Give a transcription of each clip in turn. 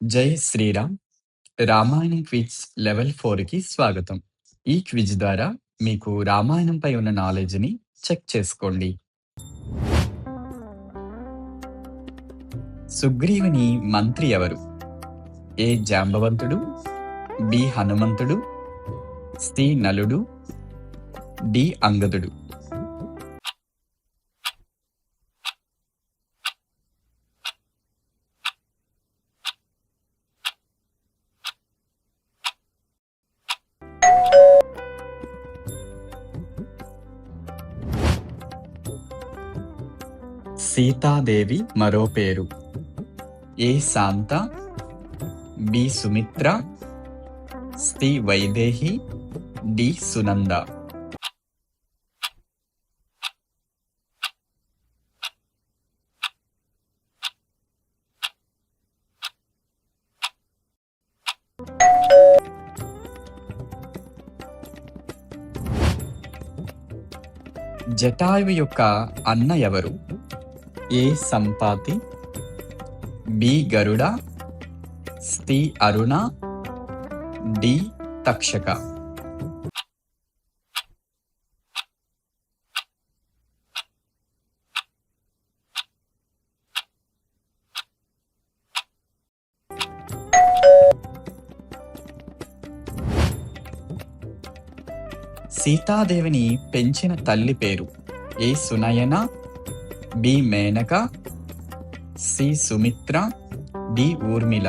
జై Sriram! Ramayanam quiz level 4కి స్వాగతం. ఈ క్విజ్ ద్వారా మీకు రామాయణంపై ఉన్న నాలెడ్జ్‌ని చెక్ చేసుకోండి. సుగ్రీవుని మంత్రి ఎవరు? ఏ జాంబవంతుడు, బి హనుమంతుడు, సి నలుడు, డి అంగదుడు. సీతాదేవి మరో పేరు. A Shanta, B Sumitra, C Vaidehi, D Sunanda. Jatayu యొక్క అన్న ఎవరు? A Sampati, B Garuda, C Aruna, D Takshaka. సీతాదేవిని పెంచిన తల్లి పేరు? A Sunayana, B Menaka, C Sumitra, D Urmila.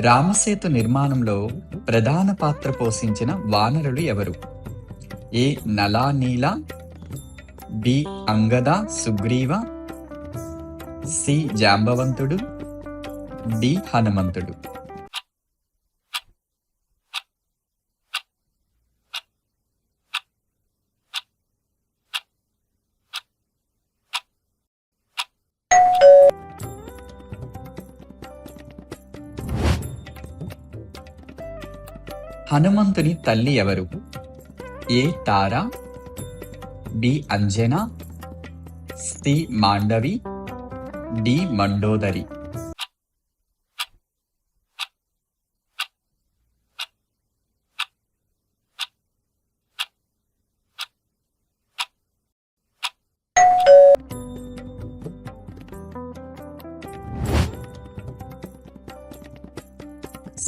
Ramasetu నిర్మాణంలో ప్రధాన పాత్ర పోషించిన వానరులు ఎవరు? A Nala Nila, B Angada Sugriva, C జాంబవంతుడు, డి హనుమంతుడు. హనుమంతుని తల్లి ఎవరు? A Tara, B Anjana, C Mandavi, D Mandodari.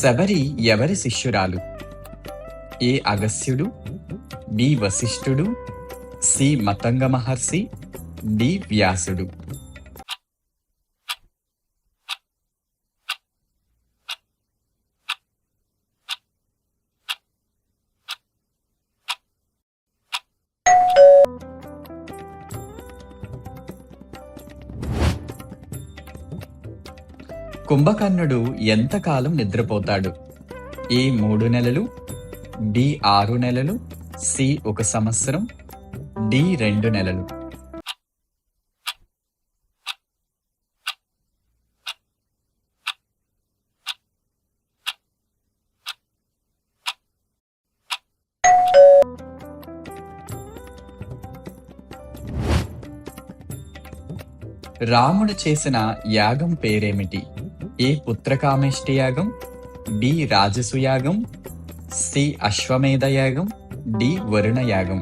Shabari ఎవరి శిష్యురాలు? ఏ అగస్త్యుడు, బి వశిష్ఠుడు, సి మతంగ మహర్షి, డి వ్యాసుడు. కుంభకర్ణుడు ఎంతకాలం నిద్రపోతాడు? ఏ 3 నెలలు, బి 6 నెలలు, సి 1 సంవత్సరం, డి 2 నెలలు. రాముడు చేసిన యాగం పేరేమిటి? ఏ పుత్రకామేష్టి యాగం, బి రాజసు యాగం, సి అశ్వమేధ యాగం, డి వరుణ యాగం.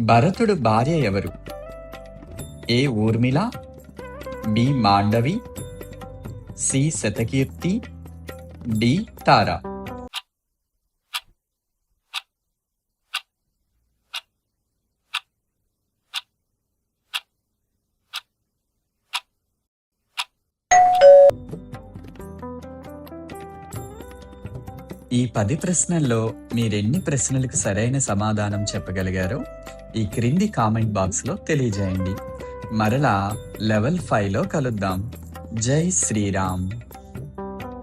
భరతుడు భార్య ఎవరు? A Urmila, B Mandavi, C Shatakirti, D Tara. ఈ 10 ప్రశ్నల్లో మీరెన్ని ప్రశ్నలకు సరైన సమాధానం చెప్పగలిగారో ఈ క్రింది కామెంట్ బాక్స్లో తెలియజేయండి. మరలా లెవెల్ 5లో కలుద్దాం. జై శ్రీరామ్.